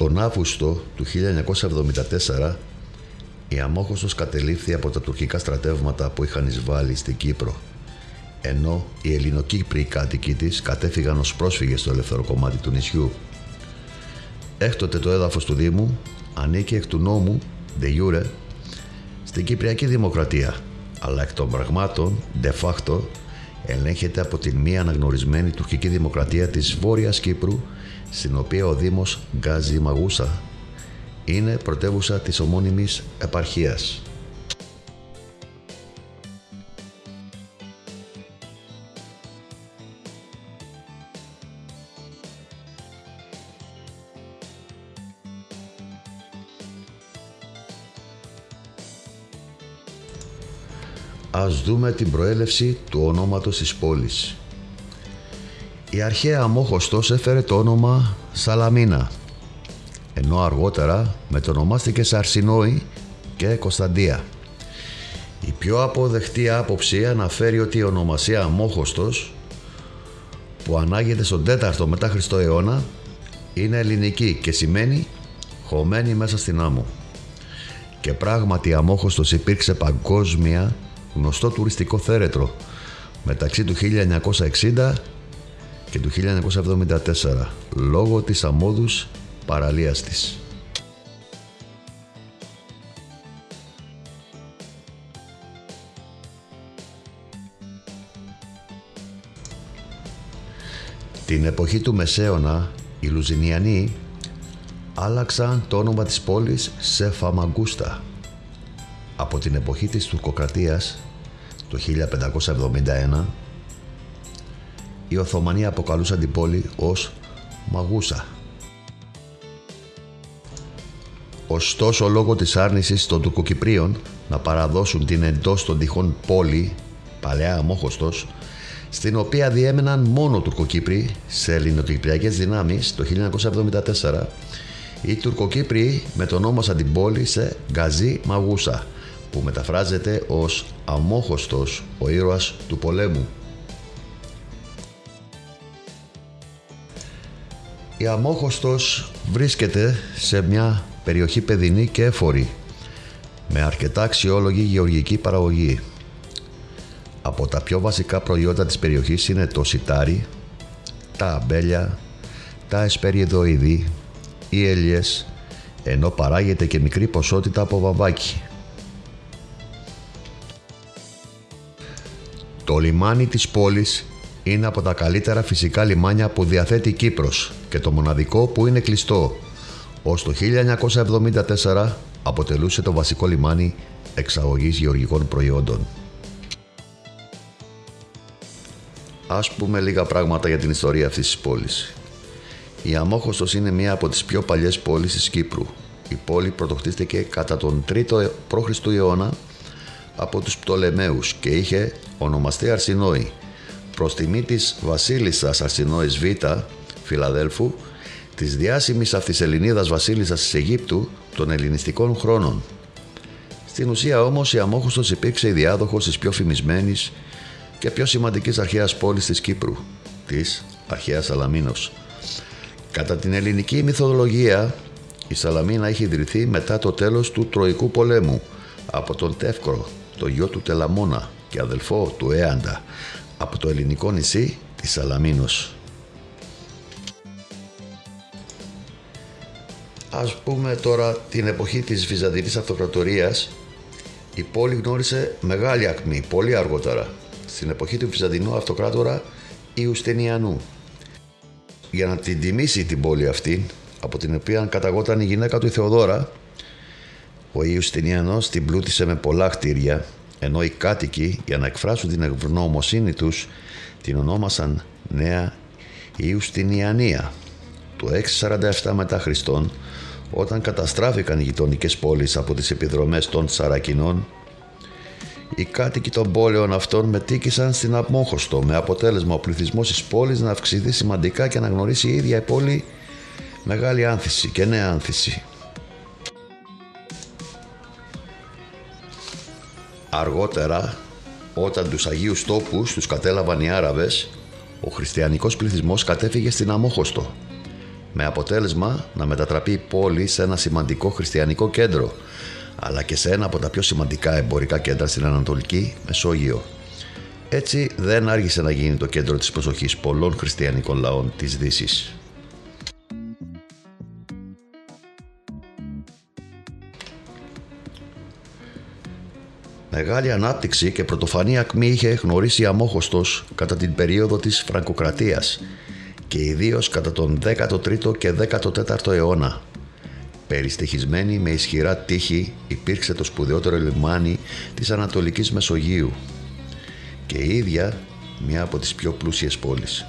Τον Αύγουστο του 1974 η Αμμόχωστος κατελήφθη από τα τουρκικά στρατεύματα που είχαν εισβάλει στην Κύπρο, ενώ οι Ελληνοκύπριοι κάτοικοι της κατέφυγαν ως πρόσφυγες στο ελεύθερο κομμάτι του νησιού. Έκτοτε το έδαφος του Δήμου ανήκε εκ του νόμου de jure στην Κυπριακή Δημοκρατία, αλλά εκ των πραγμάτων de facto ελέγχεται από την μη αναγνωρισμένη τουρκική δημοκρατία της Βόρειας Κύπρου, στην οποία ο Δήμος Γκάζι Μαγούσα είναι πρωτεύουσα της ομώνυμης επαρχίας. Ας δούμε την προέλευση του ονόματος της πόλης. Η αρχαία Αμμόχωστος έφερε το όνομα Σαλαμίνα, ενώ αργότερα μετονομάστηκε σε Αρσινόη και Κωνσταντία. Η πιο αποδεκτή άποψη αναφέρει ότι η ονομασία Αμμόχωστος, που ανάγεται στον 4ο μετά Χριστό αιώνα, είναι ελληνική και σημαίνει χωμένη μέσα στην άμμο. Και πράγματι η Αμμόχωστος υπήρξε παγκόσμια γνωστό τουριστικό θέρετρο μεταξύ του 1960 και του 1974 λόγω της αμμώδους παραλίας της. Την εποχή του Μεσαίωνα οι Λουζινιανοί άλλαξαν το όνομα της πόλης σε Φαμαγκούστα. Από την εποχή της τουρκοκρατίας το 1571 οι Οθωμανοί αποκαλούσαν την πόλη ως Μαγούσα. Ωστόσο, λόγω της άρνησης των Τουρκοκυπρίων να παραδώσουν την εντός των τυχών πόλη, παλαιά Αμμόχωστος, στην οποία διέμεναν μόνο Τουρκοκύπροι σε ελληνοκυπριακές δυνάμεις το 1974, οι Τουρκοκύπριοι μετονόμασαν την πόλη σε Γκαζί Μαγούσα, που μεταφράζεται ως Αμμόχωστος, ο ήρωας του πολέμου. Η Αμμόχωστος βρίσκεται σε μια περιοχή παιδινή και έφορη, με αρκετά αξιόλογη γεωργική παραγωγή. Από τα πιο βασικά προϊόντα της περιοχής είναι το σιτάρι, τα αμπέλια, τα εσπεριδοειδή, οι έλιες, ενώ παράγεται και μικρή ποσότητα από βαμβάκι. Το λιμάνι της πόλης είναι από τα καλύτερα φυσικά λιμάνια που διαθέτει η Κύπρος και το μοναδικό που είναι κλειστό. Ως το 1974 αποτελούσε το βασικό λιμάνι εξαγωγής γεωργικών προϊόντων. Ας πούμε λίγα πράγματα για την ιστορία αυτής της πόλης. Η Αμμόχωστος είναι μία από τις πιο παλιές πόλεις της Κύπρου. Η πόλη πρωτοχτίστηκε κατά τον 3ο π.Χ. αιώνα από τους Πτολεμαίους και είχε ονομαστεί Αρσινόη, προς τιμή της βασίλισσας Αρσινόης Β. Φιλαδέλφου, της διάσημης αυτής Ελληνίδας βασίλισσας της Αιγύπτου των ελληνιστικών χρόνων. Στην ουσία όμως η Αμμόχωστος υπήρξε η διάδοχος της πιο φημισμένης και πιο σημαντικής αρχαίας πόλης της Κύπρου, της αρχαίας Σαλαμίνος. Κατά την ελληνική μυθολογία, η Σαλαμίνα είχε ιδρυθεί μετά το τέλος του Τροϊκού πολέμου από τον Τεύκρο, το γιο του Τελαμόνα και αδελφό του Έαντα, από το ελληνικό νησί της Σαλαμίνος. Ας πούμε τώρα την εποχή της Βυζαντινής Αυτοκρατορίας, η πόλη γνώρισε μεγάλη ακμή πολύ αργότερα, στην εποχή του Βυζαντινού Αυτοκράτορα Ιουστινιανού. Για να την τιμήσει την πόλη αυτή, από την οποία καταγόταν η γυναίκα του η Θεοδόρα, ο Ιουστινιανός την πλούτησε με πολλά κτίρια, ενώ οι κάτοικοι, για να εκφράσουν την ευγνωμοσύνη τους, την ονόμασαν Νέα Ιουστινιανία. Το 647 μετά Χριστόν, όταν καταστράφηκαν οι γειτονικές πόλεις από τις επιδρομές των Σαρακινών, οι κάτοικοι των πόλεων αυτών μετήκησαν στην Αμμόχωστο, με αποτέλεσμα ο πληθυσμός της πόλης να αυξηθεί σημαντικά και να γνωρίσει η ίδια η πόλη μεγάλη άνθηση και νέα άνθηση. Αργότερα, όταν τους Αγίους Τόπους τους κατέλαβαν οι Άραβες, ο χριστιανικός πληθυσμός κατέφυγε στην Αμμόχωστο. με αποτέλεσμα να μετατραπεί η πόλη σε ένα σημαντικό χριστιανικό κέντρο, αλλά και σε ένα από τα πιο σημαντικά εμπορικά κέντρα στην Ανατολική Μεσόγειο. Έτσι δεν άργησε να γίνει το κέντρο της προσοχής πολλών χριστιανικών λαών της Δύσης. Μεγάλη ανάπτυξη και πρωτοφανή ακμή είχε γνωρίσει η Αμόχωστος κατά την περίοδο της Φραγκοκρατίας και ιδίως κατά τον 13ο και 14ο αιώνα. Περιστοιχισμένη με ισχυρά τείχη, υπήρξε το σπουδαιότερο λιμάνι της Ανατολικής Μεσογείου και η ίδια μια από τις πιο πλούσιες πόλεις.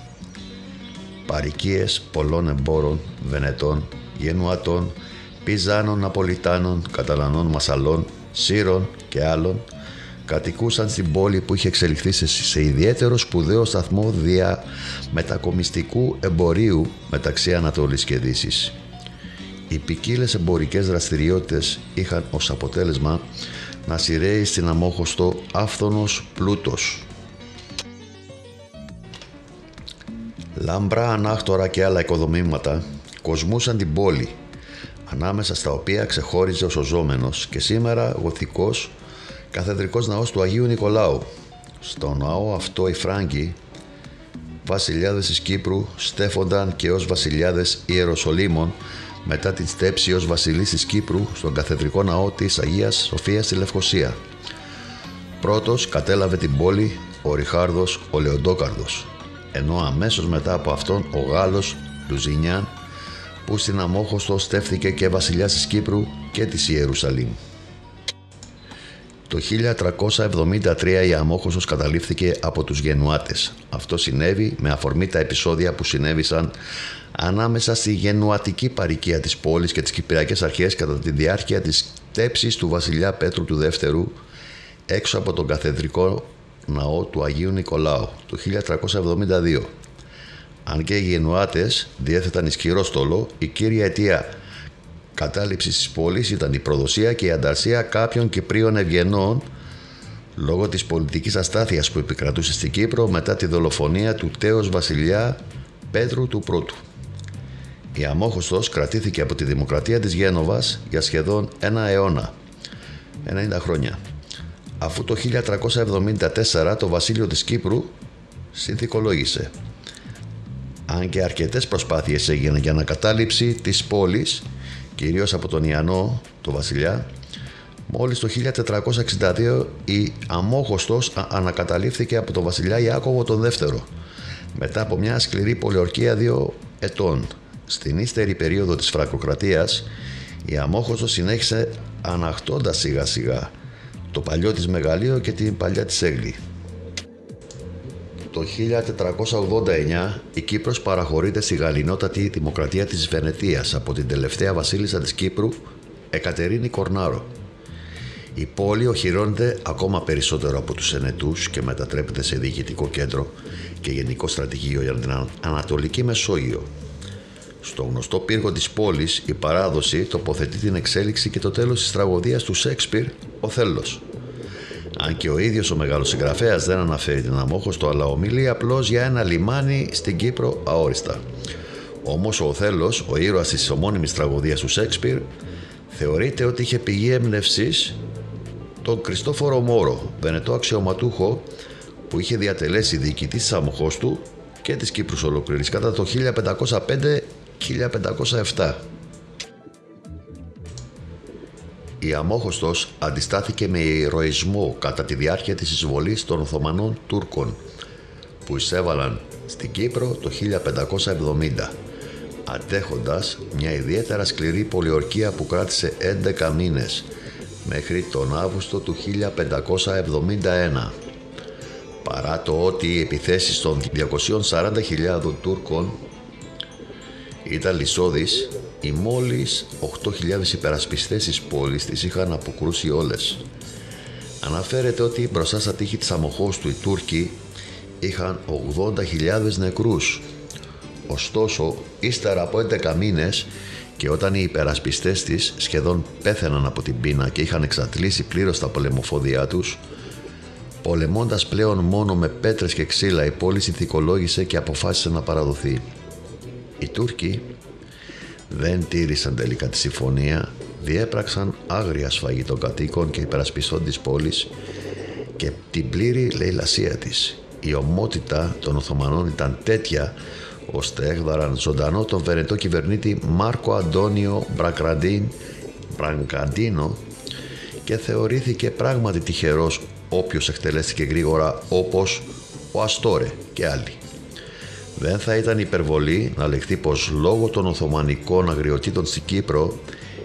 Παροικίες πολλών εμπόρων, Βενετών, Γενουατών, Πιζάνων, Ναπολιτάνων, Καταλανών, Μασαλών, Σύρων και άλλων κατοικούσαν στην πόλη που είχε εξελιχθεί σε ιδιαίτερο σπουδαίο σταθμό μετακομιστικού εμπορίου μεταξύ Ανατολής και Δύσης. Οι ποικίλες εμπορικές δραστηριότητες είχαν ως αποτέλεσμα να σειραίει στην Αμόχωστο άφθονος πλούτος. Λάμπρα, ανάχτορα και άλλα οικοδομήματα κοσμούσαν την πόλη, ανάμεσα στα οποία ξεχώριζε ο σωζόμενος και σήμερα γοθικός καθεδρικός ναός του Αγίου Νικολάου. Στο ναό αυτό οι Φράγκοι, βασιλιάδες της Κύπρου, στέφονταν και ως βασιλιάδες Ιεροσολύμων μετά την στέψη ως βασιλείς της Κύπρου στον καθεδρικό ναό της Αγίας Σοφίας στη Λευκοσία. Πρώτος κατέλαβε την πόλη ο Ριχάρδος ο Λεοντόκαρδος, ενώ αμέσως μετά από αυτόν ο Γάλλος Λουζινιάν, που στην Αμόχωστο στέφθηκε και βασιλιάς της Κύπρου και της Ιερουσαλήμ. Το 1373 η Αμόχωστος καταλήφθηκε από τους Γενουάτες. Αυτό συνέβη με αφορμή τα επεισόδια που συνέβησαν ανάμεσα στη γενουατική παροικία της πόλης και τις κυπριακές αρχές κατά τη διάρκεια της στέψης του βασιλιά Πέτρου του Δεύτερου έξω από τον καθεδρικό ναό του Αγίου Νικολάου το 1372. Αν και οι Γενουάτες διέθεταν ισχυρό στόλο, η κύρια αιτία κατάληψης της πόλης ήταν η προδοσία και η ανταρσία κάποιων Κυπρίων ευγενών λόγω της πολιτικής αστάθειας που επικρατούσε στην Κύπρο μετά τη δολοφονία του τέως βασιλιά Πέτρου του Πρώτου. Η Αμόχωστος κρατήθηκε από τη Δημοκρατία της Γένοβας για σχεδόν ένα αιώνα, 90 χρόνια, αφού το 1374 το βασίλειο της Κύπρου συνθηκολόγησε. Αν και αρκετές προσπάθειες έγιναν για ανακατάληψη της πόλης, κυρίως από τον Ιαννό, το βασιλιά, μόλις το 1462 η Αμόχωστος ανακαταλήφθηκε από τον βασιλιά Ιάκωβο τον Δεύτερο, μετά από μια σκληρή πολιορκία 2 ετών. Στην ύστερη περίοδο της Φραγκοκρατίας, η Αμόχωστος συνέχισε αναχτώντας σιγά σιγά το παλιό της μεγαλείο και την παλιά της έγκλη. Το 1489 η Κύπρος παραχωρείται στη γαλλινότατη Δημοκρατία της Βενετίας από την τελευταία βασίλισσα της Κύπρου, Εκατερίνη Κορνάρο. Η πόλη οχυρώνεται ακόμα περισσότερο από τους Ενετούς και μετατρέπεται σε διοικητικό κέντρο και γενικό στρατηγείο για την Ανατολική Μεσόγειο. Στο γνωστό πύργο της πόλης η παράδοση τοποθετεί την εξέλιξη και το τέλος της τραγωδίας του Σέξπιρ, ο Θέλος. Αν και ο ίδιος ο μεγάλος συγγραφέας δεν αναφέρει την Αμόχωστο, αλλά ομιλεί απλώς για ένα λιμάνι στην Κύπρο αόριστα. Όμως ο Οθέλος, ο ήρωας της ομώνυμης τραγωδίας του Σέξπιρ, θεωρείται ότι είχε πηγή έμπνευσης τον Κριστόφορο Μόρο, Βενετό αξιωματούχο που είχε διατελέσει διοικητής της Αμοχώστου και της Κύπρους ολόκληρης κατά το 1505-1507. Η Αμόχωστος αντιστάθηκε με ηρωισμό κατά τη διάρκεια της εισβολής των Οθωμανών Τούρκων που εισέβαλαν στην Κύπρο το 1570, αντέχοντας μια ιδιαίτερα σκληρή πολιορκία που κράτησε 11 μήνες μέχρι τον Αύγουστο του 1571. Παρά το ότι οι επιθέσεις των 240.000 Τούρκων ήταν λυσώδεις, οι μόλις 8.000 υπερασπιστές της πόλης τις είχαν αποκρούσει όλες. Αναφέρεται ότι μπροστά στα τείχη της Αμοχώστου οι Τούρκοι είχαν 80.000 νεκρούς. Ωστόσο, ύστερα από 11 μήνες και όταν οι υπερασπιστές της σχεδόν πέθαιναν από την πείνα και είχαν εξατλήσει πλήρως τα πολεμοφόδια τους, πολεμώντας πλέον μόνο με πέτρες και ξύλα, η πόλη συνθηκολόγησε και αποφάσισε να παραδοθεί. Οι Τούρκοι δεν τήρησαν τελικά τη συμφωνία, διέπραξαν άγρια σφαγή των κατοίκων και υπερασπιστών της πόλης και την πλήρη λαιλασία της. Η ομότητα των Οθωμανών ήταν τέτοια ώστε έγδαραν ζωντανό τον Βενετό κυβερνήτη Μάρκο Αντώνιο Μπραγκαντίνο και θεωρήθηκε πράγματι τυχερός όποιος εκτελέστηκε γρήγορα όπως ο Αστόρε και άλλοι. Δεν θα ήταν υπερβολή να λεχθεί πως λόγω των Οθωμανικών αγριοτήτων στην Κύπρο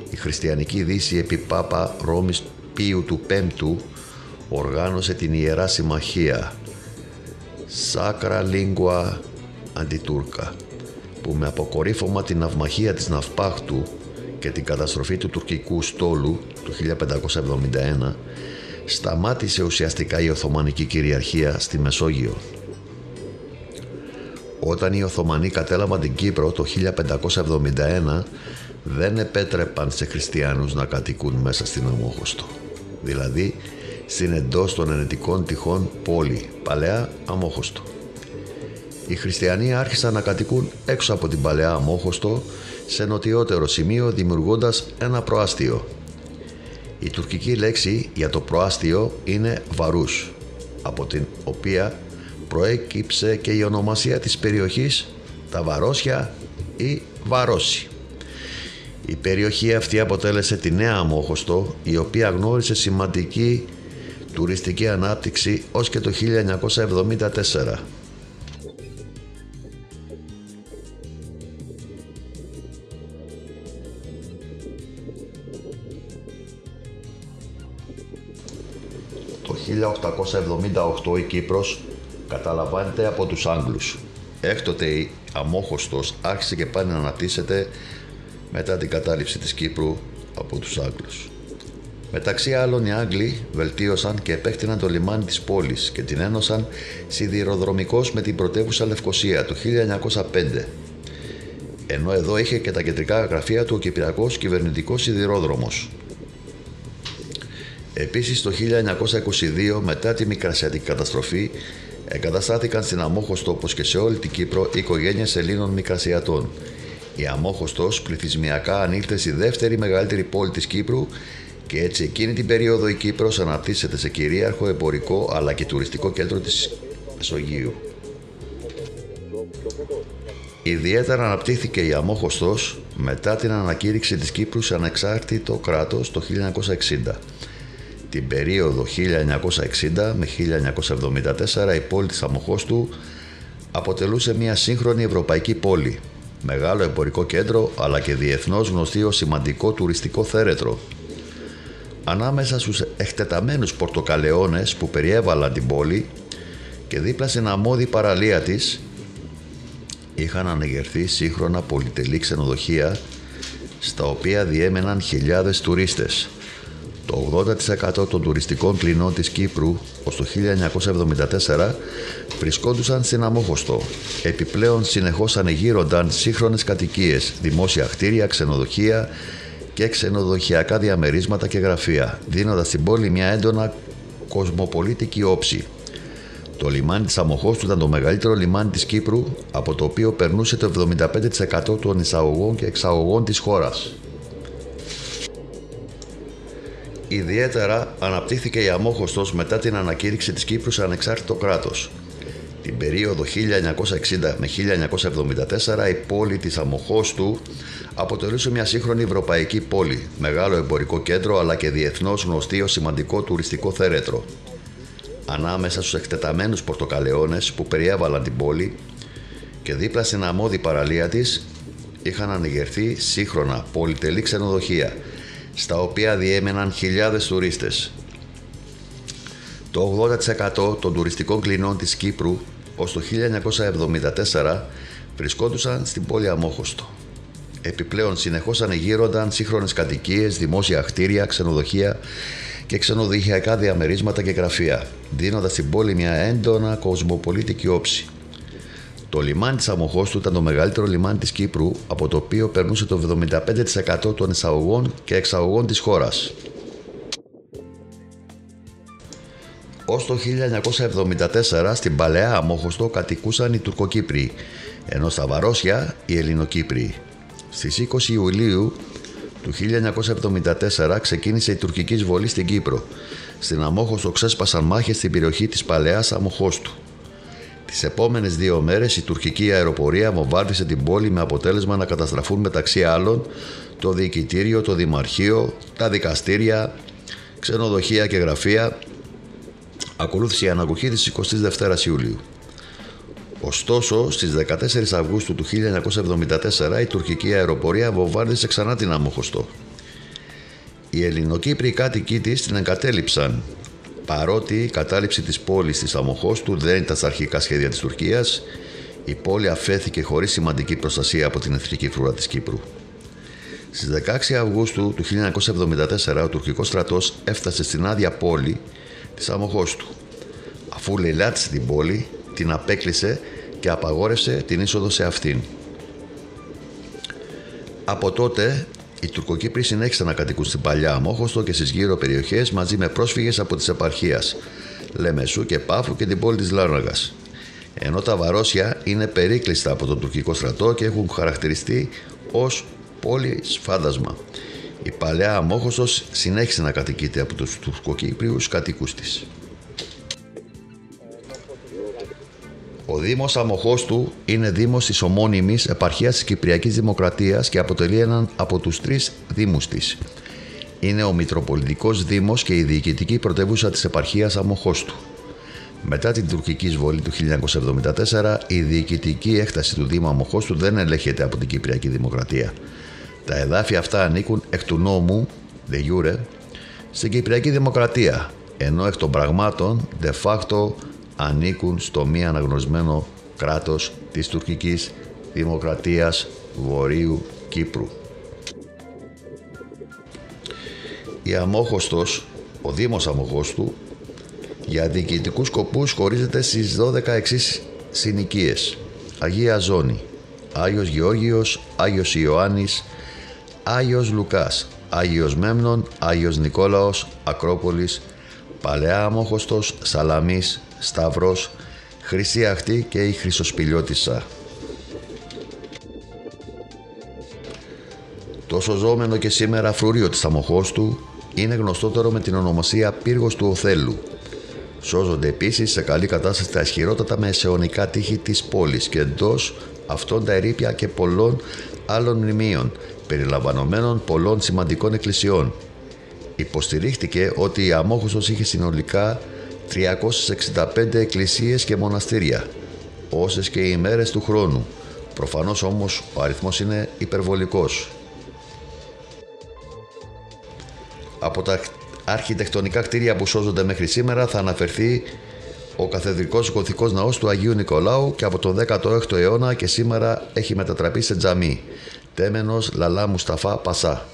η χριστιανική Δύση επί Πάπα Ρώμης Πίου του Πέμπτου οργάνωσε την Ιερά Συμμαχία Sacra Lingua Antiturca, που με αποκορύφωμα την ναυμαχία της Ναυπάχτου και την καταστροφή του τουρκικού στόλου του 1571 σταμάτησε ουσιαστικά η Οθωμανική κυριαρχία στη Μεσόγειο. Όταν οι Οθωμανοί κατέλαβαν την Κύπρο το 1571 δεν επέτρεπαν σε χριστιανούς να κατοικούν μέσα στην Αμόχωστο, δηλαδή στην εντός των ενετικών τυχών πόλη, παλαιά Αμόχωστο. Οι χριστιανοί άρχισαν να κατοικούν έξω από την παλαιά Αμόχωστο σε νοτιότερο σημείο, δημιουργώντας ένα προάστιο. Η τουρκική λέξη για το προάστιο είναι βαρούς, από την οποία προέκυψε και η ονομασία της περιοχής τα Βαρόσια ή Βαρόσι. Η περιοχή αυτή αποτέλεσε τη νέα Αμόχωστο, η οποία γνώρισε σημαντική τουριστική ανάπτυξη ως και το 1974. Το 1878 η Κύπρος καταλαμβάνεται από τους Άγγλους. Έκτοτε η Αμόχωστος άρχισε και πάλι να αναπτύσσεται μετά την κατάληψη της Κύπρου από τους Άγγλους. Μεταξύ άλλων οι Άγγλοι βελτίωσαν και επέκτηναν το λιμάνι της πόλης και την ένωσαν σιδηροδρομικώς με την πρωτεύουσα Λευκοσία το 1905. Ενώ εδώ είχε και τα κεντρικά γραφεία του ο Κυπριακός Κυβερνητικός Σιδηρόδρομος. Επίσης το 1922, μετά τη Μικρασιατική καταστροφή, εγκαταστάθηκαν στην Αμόχωστο, όπως και σε όλη την Κύπρο, οικογένειες Ελλήνων Μικρασιατών. Η Αμόχωστος πληθυσμιακά ανήλθε στη δεύτερη μεγαλύτερη πόλη της Κύπρου και έτσι εκείνη την περίοδο η Κύπρος αναπτύσσεται σε κυρίαρχο εμπορικό αλλά και τουριστικό κέντρο της Μεσογείου. Ιδιαίτερα αναπτύχθηκε η Αμόχωστος μετά την ανακήρυξη της Κύπρου σε ανεξάρτητο κράτος το 1960. Την περίοδο 1960 με 1974 η πόλη της Αμοχώστου αποτελούσε μια σύγχρονη ευρωπαϊκή πόλη, μεγάλο εμπορικό κέντρο αλλά και διεθνώς γνωστή ως σημαντικό τουριστικό θέρετρο. Ανάμεσα στους εκτεταμένους πορτοκαλαιώνες που περιέβαλαν την πόλη και δίπλα στην αμμώδη παραλία της είχαν ανεγερθεί σύγχρονα πολυτελή ξενοδοχεία στα οποία διέμεναν χιλιάδες τουρίστες. Το 80% των τουριστικών κλινών της Κύπρου ως το 1974 βρισκόντουσαν στην Αμόχωστο. Επιπλέον συνεχώς ανεγείρονταν σύγχρονες κατοικίες, δημόσια κτίρια, ξενοδοχεία και ξενοδοχειακά διαμερίσματα και γραφεία, δίνοντας στην πόλη μια έντονα κοσμοπολίτικη όψη. Το λιμάνι της Αμοχώστου ήταν το μεγαλύτερο λιμάνι της Κύπρου, από το οποίο περνούσε το 75% των εισαγωγών και εξαγωγών της χώρας. Ιδιαίτερα αναπτύχθηκε η Αμόχωστος μετά την ανακήρυξη της Κύπρου σε ανεξάρτητο κράτος. Την περίοδο 1960 με 1974 η πόλη της Αμοχώστου αποτελούσε μια σύγχρονη ευρωπαϊκή πόλη, μεγάλο εμπορικό κέντρο αλλά και διεθνώς γνωστή ως σημαντικό τουριστικό θέρετρο. Ανάμεσα στους εκτεταμένους πορτοκαλαιώνες που περιέβαλαν την πόλη και δίπλα στην αμμώδη παραλία της είχαν ανεγερθεί σύγχρονα πολυτελή ξενοδοχεία, στα οποία διέμεναν χιλιάδες τουρίστες. Το 80% των τουριστικών κλινών της Κύπρου ως το 1974 βρισκόντουσαν στην πόλη Αμόχωστο. Επιπλέον συνεχώς ανεγείρονταν σύγχρονες κατοικίες, δημόσια κτίρια, ξενοδοχεία και ξενοδοχειακά διαμερίσματα και γραφεία, δίνοντας στην πόλη μια έντονα κοσμοπολίτικη όψη. Το λιμάνι της Αμοχώστου ήταν το μεγαλύτερο λιμάνι της Κύπρου, από το οποίο περνούσε το 75% των εισαγωγών και εξαγωγών της χώρας. Ως το 1974 στην παλαιά Αμόχωστο κατοικούσαν οι Τουρκοκύπριοι, ενώ στα Βαρόσια οι Ελληνοκύπριοι. Στις 20 Ιουλίου του 1974 ξεκίνησε η τουρκική εισβολή στην Κύπρο. Στην Αμμόχωστο ξέσπασαν μάχες στην περιοχή της παλαιάς Αμμοχώστου. Τις επόμενες 2 μέρες η τουρκική αεροπορία βομβάρδισε την πόλη με αποτέλεσμα να καταστραφούν μεταξύ άλλων το διοικητήριο, το δημαρχείο, τα δικαστήρια, ξενοδοχεία και γραφεία. Ακολούθησε η ανακοχή της 22ης Ιουλίου. Ωστόσο, στις 14 Αυγούστου του 1974 η τουρκική αεροπορία βομβάρδισε ξανά την Αμμόχωστο. Οι Ελληνοκύπριοι κάτοικοι της την εγκατέλειψαν, παρότι η κατάληψη της πόλης της Αμμοχώστου δεν ήταν στα αρχικά σχέδια της Τουρκίας. Η πόλη αφέθηκε χωρίς σημαντική προστασία από την εθνική φρουρά της Κύπρου. Στις 16 Αυγούστου του 1974 ο τουρκικός στρατός έφτασε στην άδεια πόλη της Αμμοχώστου. Αφού λαιλάτισε την πόλη, την απέκλεισε και απαγόρευσε την είσοδο σε αυτήν. Από τότε, οι Τουρκοκύπροι συνέχισαν να κατοικούν στην παλιά Αμμόχωστο και στις γύρω περιοχές μαζί με πρόσφυγες από τις επαρχίες Λεμεσού και Πάφου και την πόλη της Λάρναγας. Ενώ τα Βαρόσια είναι περίκλειστα από τον τουρκικό στρατό και έχουν χαρακτηριστεί ως πόλη φάντασμα. Η παλαιά Αμμόχωστος συνέχισε να κατοικείται από τους Τουρκοκύπριους κατοίκους της. Ο Δήμος Αμμοχώστου είναι δήμος της ομώνυμης επαρχίας της Κυπριακής Δημοκρατίας και αποτελεί έναν από τους 3 δήμους της. Είναι ο Μητροπολιτικός Δήμος και η διοικητική πρωτεύουσα της επαρχίας Αμμοχώστου. Μετά την τουρκική εισβολή του 1974, η διοικητική έκταση του Δήμου Αμμοχώστου δεν ελέγχεται από την Κυπριακή Δημοκρατία. Τα εδάφια αυτά ανήκουν εκ του νόμου, de jure, στην Κυπριακή Δημοκρατία, ενώ εκ των πραγμάτων, de facto, ανήκουν στο μη αναγνωρισμένο κράτος της τουρκικής Δημοκρατίας Βορείου Κύπρου. Η Αμμόχωστος, ο Δήμος Αμμοχώστου, για διοικητικούς σκοπούς χωρίζεται στις 12 εξής συνοικίες: Αγία Ζώνη, Άγιος Γεώργιος, Άγιος Ιωάννης, Άγιος Λουκάς, Άγιος Μέμνων, Άγιος Νικόλαος, Ακρόπολης, Παλαιά Αμμόχωστος, Σαλαμής, Σταυρός, Χρυσή Αχτή και η Χρυσοσπηλιώτισσα. Το σωζόμενο και σήμερα φρούριο της Αμμοχώστου είναι γνωστότερο με την ονομασία Πύργος του Οθέλου. Σώζονται επίσης σε καλή κατάσταση τα ισχυρότατα μεσαιωνικά τείχη της πόλης και εντός αυτών τα ερείπια και πολλών άλλων μνημείων, περιλαμβανομένων πολλών σημαντικών εκκλησιών. Υποστηρίχτηκε ότι η Αμμόχωστος είχε συνολικά 365 εκκλησίες και μοναστήρια, όσες και οι ημέρες του χρόνου. Προφανώς όμως ο αριθμός είναι υπερβολικός. Από τα αρχιτεκτονικά κτίρια που σώζονται μέχρι σήμερα θα αναφερθεί ο καθεδρικός γοθικός ναός του Αγίου Νικολάου και από τον 16ο αιώνα και σήμερα έχει μετατραπεί σε τζαμί, τέμενος Λαλά Μουσταφά Πασά.